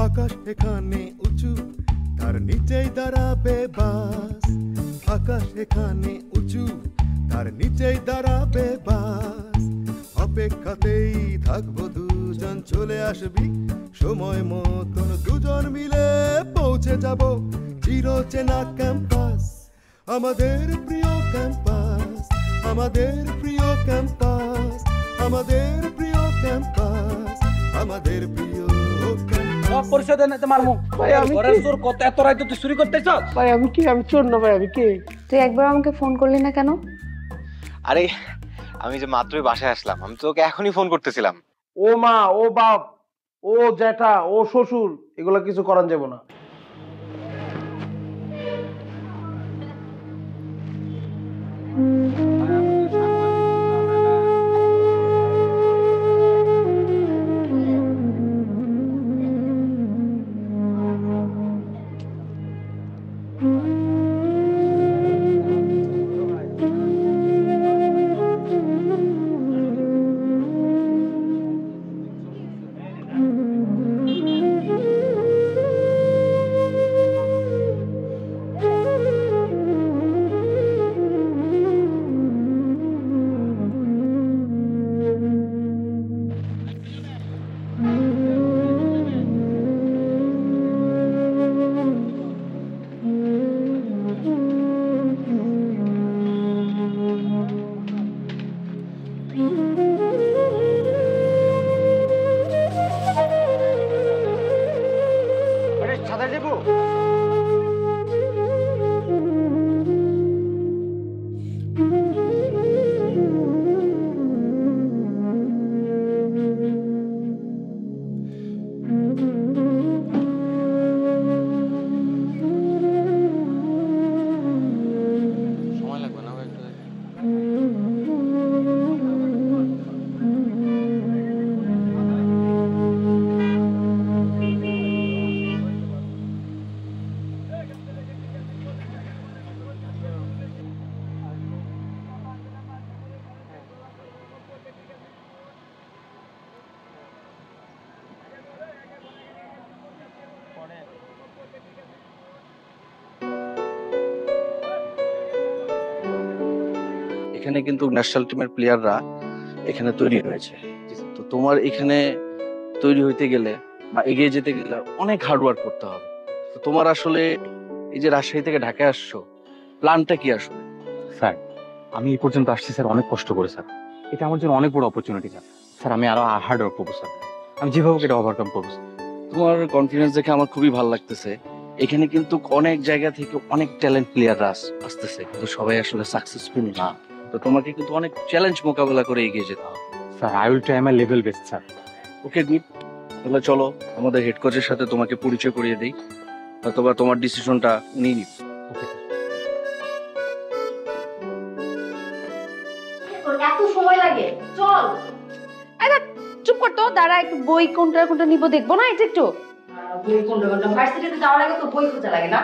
আকাশ এখানে উঁচু, তার নিচেই দাঁড়াবে বাস। আকাশ এখানে উঁচু, তার নিচেই দাঁড়াবে বাস। অপেক্ষাতেই থাকবো দুজন, চলে আসবি সময় মতন, দুজন মিলে পৌঁছে যাব চিরচেনা ক্যাম্পাস। আমাদের প্রিয় ক্যাম্পাস, আমাদের প্রিয় ক্যাম্পাস, আমাদের প্রিয় ক্যাম্পাস, আমাদের প্রিয় ক্যাম্পাস। পরিচয় দেন না মারমু। ভাই আমি ঘরের চোর কত এত রাইতে তুই চুরি করতেছ? ভাই আমি কি, আমি চোর না ভাই, আমি কে? তুই একবার আমাকে ফোন করলি না কেন? আরে আমি যে মাত্রই বাসায় আসলাম, আমি তোকে এখনই ফোন করতেছিলাম। ও মা, ও বাপ, ও জ্যাঠা, ও শ্বশুর, এগুলা কিছু করান যাব না। এখানে কিন্তু ন্যাশনাল টিমের প্লেয়াররা এখানে তৈরি হয়েছে। তো তোমার এখানে তৈরি হইতে গেলে বা এগিয়ে যেতে গেলে অনেক হার্ডওয়ার্ক করতে হবে। তো তোমার আসলে এই যে রাজশাহী থেকে ঢাকায় আসছো, প্ল্যানটা কি আসলে? স্যার আমি এই পর্যন্ত আসছি স্যার, অনেক কষ্ট করে স্যার। এটা আমার জন্য অনেক বড় অপরচুনিটি স্যার। স্যার আমি আরো হার্ড ওয়ার্ক করবো স্যার, আমি যেভাবে এটা ওভারকাম করবো স্যার। তোমার কনফিডেন্স দেখে আমার খুবই ভালো লাগতেছে। এখানে কিন্তু অনেক জায়গা থেকে অনেক ট্যালেন্ট প্লেয়াররা আসতেছে, কিন্তু সবাই আসলে সাকসেসফুল না। তো তোমাকে কিন্তু অনেক চ্যালেঞ্জ মোকাবেলা করে এগিয়ে যেতে হবে। Sir I will try my level best sir. Okay good, তাহলে চলো আমাদের হেড কোচের সাথে তোমাকে পরিচয় করিয়ে দিই, অথবা তোমার ডিসিশনটা উনি নিন। ওকে এত সময় লাগে? চল। আরে চুপ কর তো, দাঁড়া একটু, বই কোনটা কোনটা নিব দেখবো না? এটা একটু বই কোনটা কোনটা, ভার্সিটিতে যাওয়ার আগে তো বই খোঁজা লাগে না?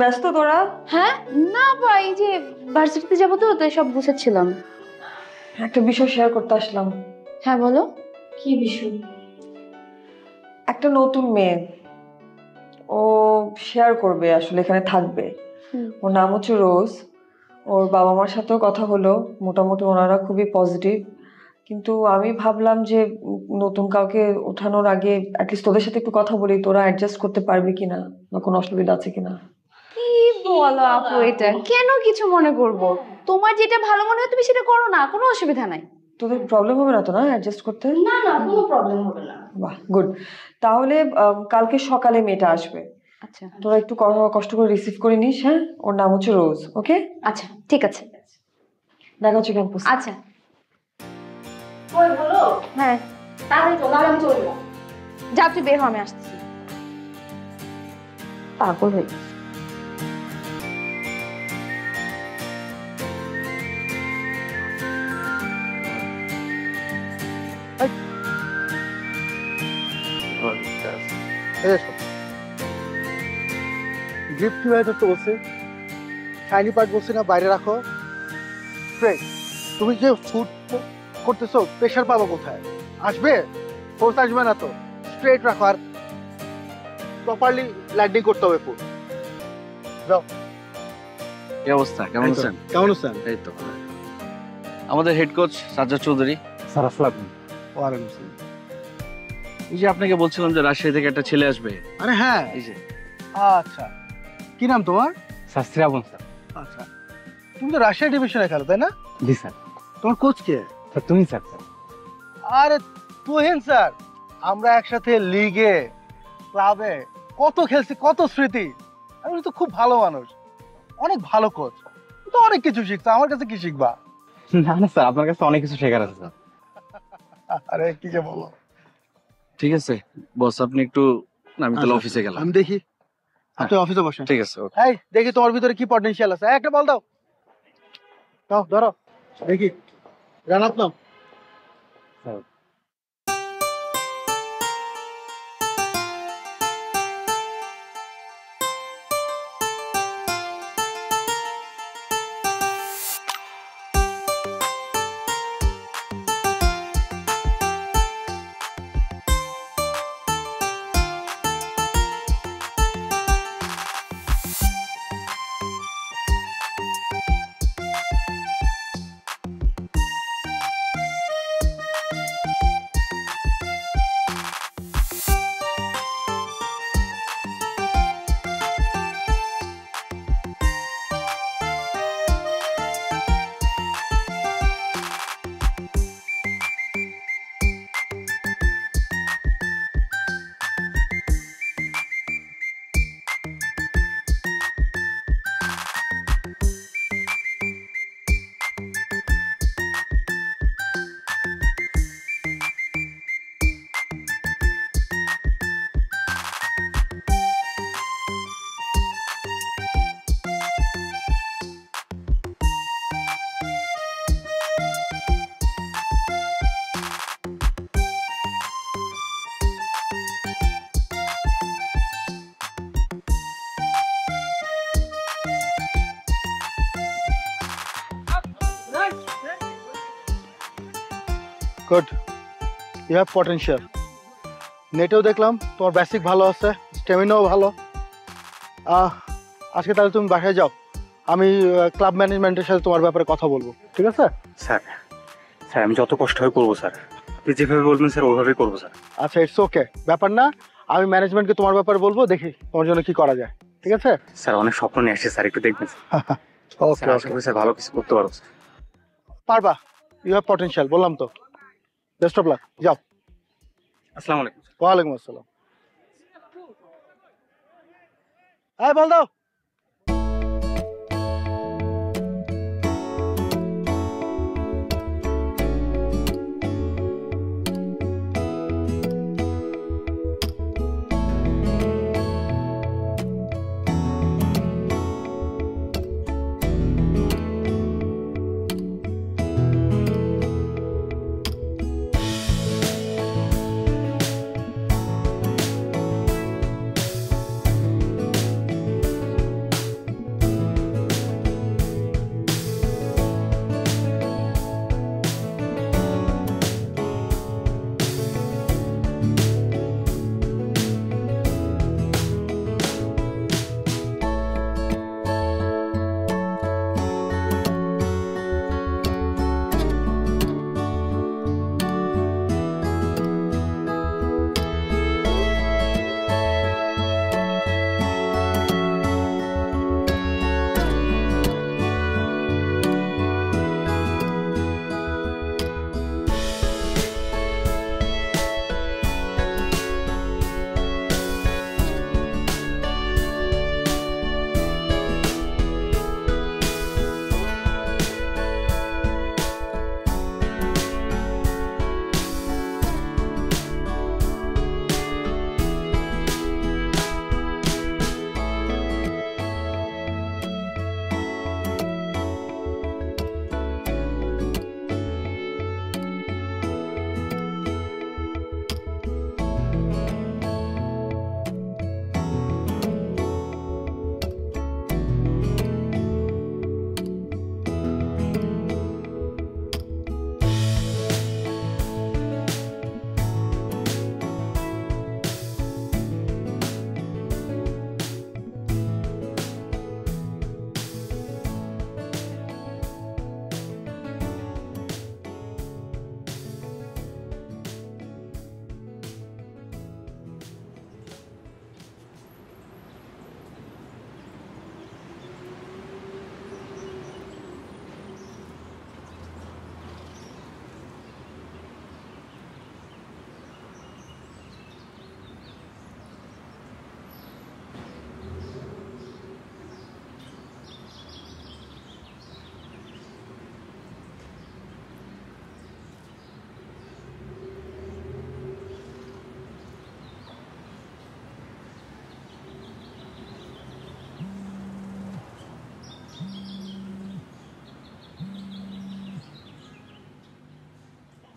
ব্যস্ত তোরা? হ্যাঁ না ভাই, যে ভার্সিটিতে যাবো তো, তাই সব বুঝাচ্ছিলাম। একটা বিষয় শেয়ার করতে আসলাম। হ্যাঁ বলো, কি বিষয়? একটা নতুন মেয়ে, ও শেয়ার করবে, আসলে এখানে থাকবে। ওর নাম হচ্ছে রোজ। ওর বাবা মার সাথেও কথা হলো, মোটামুটি ওনারা খুবই পজিটিভ। কিন্তু আমি ভাবলাম যে নতুন কাউকে ওঠানোর আগে অ্যাটলিস্ট তোদের সাথে একটু কথা বলি, তোরা অ্যাডজাস্ট করতে পারবি কিনা বা কোনো অসুবিধা আছে কিনা। কি বলো আপু, এটা কেন কিছু মনে করব? তোমার যেটা ভালো মনে হয় তুমি সেটা করো না, কোনো অসুবিধা নাই। তোদের প্রবলেম হবে না তো না অ্যাডজাস্ট করতে? না না, কোনো প্রবলেম হবে না। বাহ গুড। তাহলে কালকে সকালে মেয়েটা আসবে। আচ্ছা তোরা একটু কষ্ট করে রিসিভ করে নিস। হ্যাঁ, ওর নাম হচ্ছে রোজ। ওকে আচ্ছা ঠিক আছে, দেখা হচ্ছে ক্যাম্পাস। আচ্ছা ওই বলো। হ্যাঁ তাড়াতাড়ি চল, আমি চলে যাবো। যা তুই বের হ, আমি আসতেছি। পাগল হয়ে গেছে। গিফট কি তো বলছে, শাইনি পার্ট বলছে না বাইরে রাখো। তুমি যে ফুড করতেছো, প্রেশার পাবো কোথায়? আসবে? ফোর্স আসবে না তো। স্ট্রেট রাখো আর প্রপারলি ল্যান্ডিং করতে হবে ফুল। কি অবস্থা, কেমন আছেন? কেমন আছেন? এই তো আমাদের head coach Sajjad Chowdhury. Sir আসসালাম। ওয়ালাইকুম আসসালাম। এই যে আপনাকে বলছিলাম যে রাজশাহী থেকে একটা ছেলে আসবে, আরে হ্যাঁ, এই যে আচ্ছা কি নাম তোমার? স্যার শ্রাবণ স্যার। আচ্ছা, তুমি তো রাজশাহী ডিভিশনে খেলো তাই না? জি স্যার। তোমার কোচ কে? স্যার তুমি স্যার। আরে তুহিন স্যার, আমরা একসাথে লিগে ক্লাবে কত খেলছি, কত স্মৃতি। আর উনি তো খুব ভালো মানুষ, অনেক ভালো কোচ, তো অনেক কিছু শিখছে। আমার কাছে কি শিখবা? না না স্যার, আপনার কাছে অনেক কিছু শেখার আছে স্যার। আরে কি যে বলো। ঠিক আছে বস, আপনি একটু আমি তাহলে অফিসে গেলাম। আমি দেখি, আপনি অফিসে বসেন। ঠিক আছে, ওকে। এই দেখি তোমার ভিতরে কি পটেনশিয়াল আছে। একটা বল দাও, দাও ধরো দেখি। রান আপ নাও। Sir good, you have potential. নেটেও দেখলাম তোমার বেসিক ভালো আছে, স্ট্যামিনাও ভালো। আজকে তাহলে তুমি বাসায় যাও, আমি ক্লাব ম্যানেজমেন্টের সাথে তোমার ব্যাপারে কথা বলবো, ঠিক আছে? স্যার, স্যার আমি যত কষ্ট হয় করবো স্যার। আপনি যেভাবে বলবেন স্যার ওইভাবেই করবো স্যার। আচ্ছা, ইটস ওকে, ব্যাপার না। আমি ম্যানেজমেন্টকে তোমার ব্যাপারে বলবো, দেখি তোমার জন্য কি করা যায়, ঠিক আছে? স্যার অনেক স্বপ্ন নিয়ে আসছে স্যার, একটু দেখবেন ওকে স্যার। আশা করি স্যার ভালো কিছু করতে পারবো স্যার। পারবা, ইউ হ্যাভ পটেনশিয়াল, বললাম তো। বেস্ট অফ লাক, যাও। আসসালামু আলাইকুম। ওয়ালাইকুম আসসালাম। হ্যাঁ বল দাও।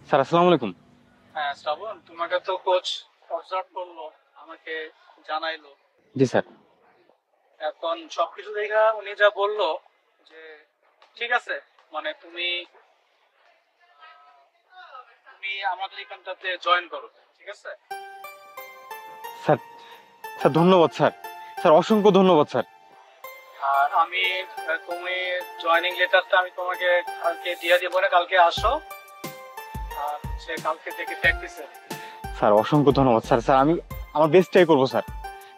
স্যার আসসালামু আলাইকুম। হ্যাঁ শ্রাবণ, তোমাকে তো কোচ অবজার্ভ করলো, আমাকে জানাইলো। জি স্যার। এখন সবকিছু দেখা উনি যা বললো যে ঠিক আছে, মানে তুমি তুমি আমাদের এখানটাতে জয়েন করো, ঠিক আছে? স্যার স্যার ধন্যবাদ স্যার, স্যার অসংখ্য ধন্যবাদ স্যার। আর আমি তুমি জয়েনিং লেটারটা আমি তোমাকে কালকে দিয়ে দিব, না কালকে আসো, আর সে কালকে থেকে প্র্যাকটিসে। স্যার অসংখ্য ধন্যবাদ স্যার, স্যার আমি আমার বেস্ট ট্রাই করবো sir.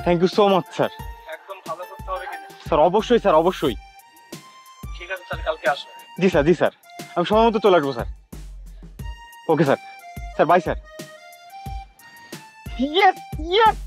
Thank you so much sir. একদম ভালো করতে হবে কিনা? স্যার অবশ্যই স্যার, অবশ্যই। ঠিক আছে, তাহলে কালকে আসো। জি স্যার, জি স্যার, আমি সময় মতো চলে আসবো sir. Okay sir, sir bye sir. Yes yes.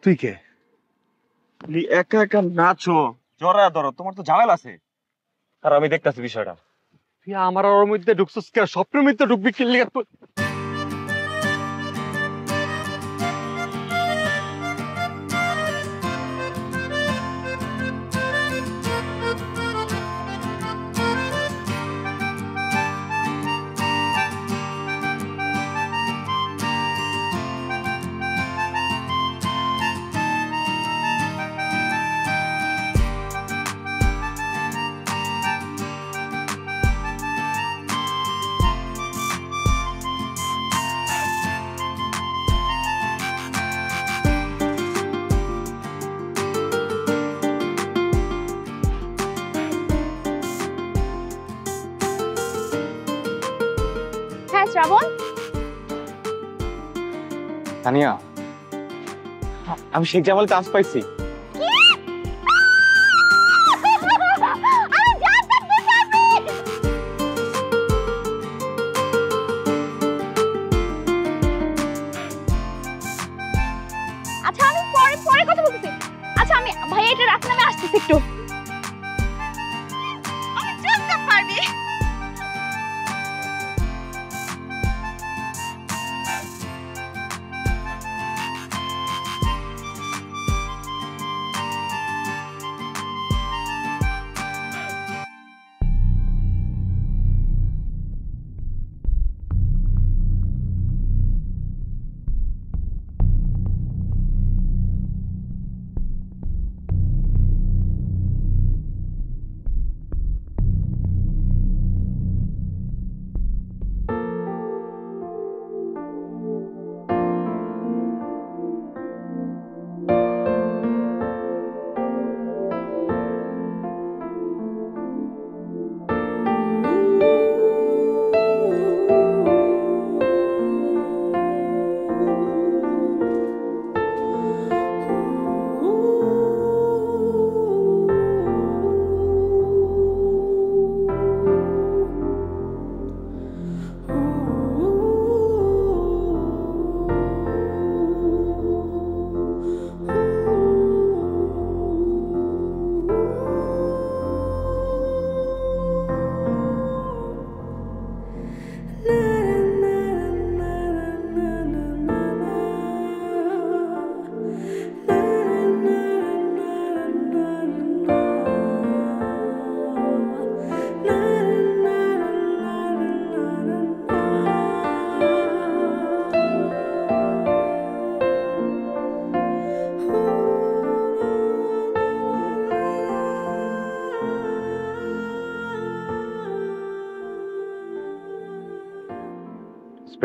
তুই কে? একা একা নাচো, জড়া ধরো, তোমার তো ঝামেলা আছে। আর আমি দেখতেছি বিষয়টা। তুই আমার ওর মধ্যে ঢুকছিস কে? স্বপ্নের মধ্যে ঢুকবি কি লিগা তুই? হ্যাঁ শ্রাবণ, তানিয়া, আমি শেখ জামাল চান্স পাইছি। আচ্ছা আমি পরে পরে কথা বলতেছি। আচ্ছা আমি ভাই এটা রাখুন, আমি আসতেছি একটু। আমি জানতে পারবি।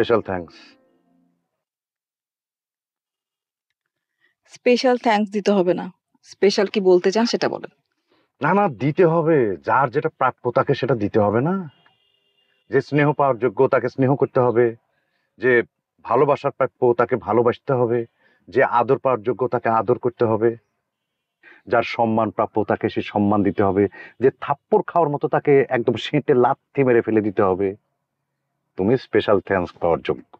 Special thanks. স্পেশাল থ্যাঙ্কস দিতে হবে না, স্পেশাল কি বলতে চান সেটা বলেন। না না, দিতে হবে। যার যেটা প্রাপ্য তাকে সেটা দিতে হবে না? যে স্নেহ পাওয়ার যোগ্য তাকে স্নেহ করতে হবে, যে ভালোবাসার প্রাপ্য তাকে ভালোবাসতে হবে, যে আদর পাওয়ার যোগ্য তাকে আদর করতে হবে, যার সম্মান প্রাপ্য তাকে সে সম্মান দিতে হবে, যে থাপ্পড় খাওয়ার মতো তাকে একদম সেঁটে লাথি মেরে ফেলে দিতে হবে। তুমি স্পেশাল থ্যাঙ্কস পাওয়ার যোগ্য,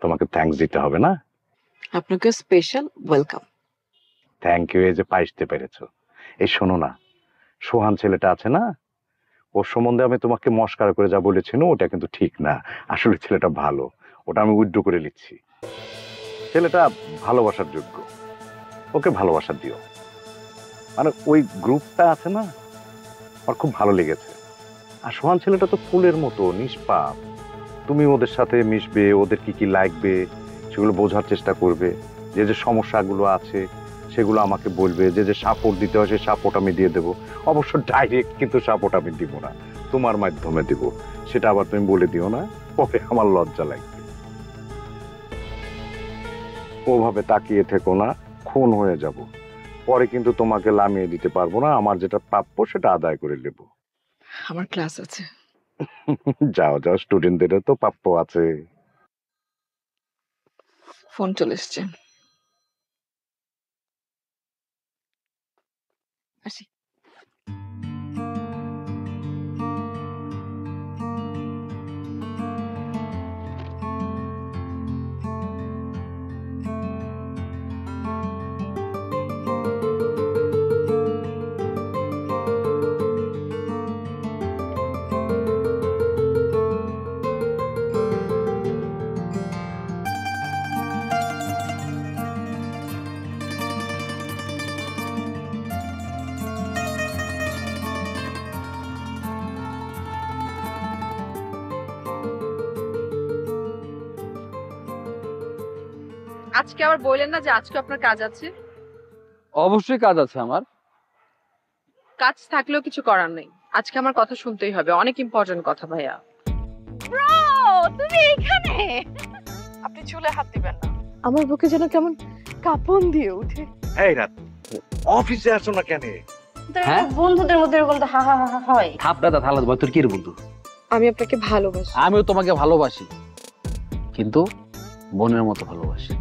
তোমাকে থ্যাঙ্কস দিতে হবে না? আপনাকে স্পেশাল ওয়েলকাম। থ্যাংক ইউ, এই যে পাইতে পেরেছো। এই শোনো না, সোহান ছেলেটা আছে না, ওর সম্বন্ধে আমি তোমাকে মস্কার করে যা বলেছিল ওটা কিন্তু ঠিক না। আসলে ছেলেটা ভালো, ওটা আমি উইথড্র করে নিচ্ছি। ছেলেটা ভালোবাসার যোগ্য, ওকে ভালোবাসা দিও। মানে ওই গ্রুপটা আছে না, আমার খুব ভালো লেগেছে। আর সোহান ছেলেটা তো ফুলের মতো নিষ্পাপ। তুমি ওদের সাথে মিশবে, ওদের কি কি লাগবে সেগুলো বোঝার চেষ্টা করবে, যে যে সমস্যাগুলো আছে সেগুলো আমাকে বলবে, যে যে সাপোর্ট দিতে হয় সেই সাপোর্ট আমি দিয়ে দেবো। অবশ্য ডাইরেক্ট কিন্তু সাপোর্ট আমি দিব না, তোমার মাধ্যমে দিব। সেটা আবার তুমি বলে দিও না, পরে আমার লজ্জা লাগবে। ওভাবে তাকিয়ে থেকো না, খুন হয়ে যাব। পরে কিন্তু তোমাকে লামিয়ে দিতে পারবো না, আমার যেটা প্রাপ্য সেটা আদায় করে নেব। আমার ক্লাস আছে। যাও যাও, স্টুডেন্টদেরও তো প্রাপ্য আছে। ফোন চলে এসছে, আসি। আজকে আবার বললেন না যে আজকে আপনার কাজ আছে? অবশ্যই কাজ আছে আমার। কাজ থাকলেও কিছু করার নেই, আজকে আমার কথা শুনতেই হবে, অনেক ইম্পর্টেন্ট কথা। ভাইয়া তুমি এখানে? আপনি চুলে হাত দিবেন না। আমার বুকে যেন কেমন কাঁপন দিয়ে উঠে। এই রাত অফিসে আসো না কেন? হ্যাঁ? বন্ধুদের মধ্যে এরকম তো হা হা হা হয়। থাপড়াটা থালা দেবো, তোর কি রে বন্ধু? আমি আপনাকে ভালোবাসি। আমিও তোমাকে ভালোবাসি, কিন্তু বোনের মতো ভালোবাসি।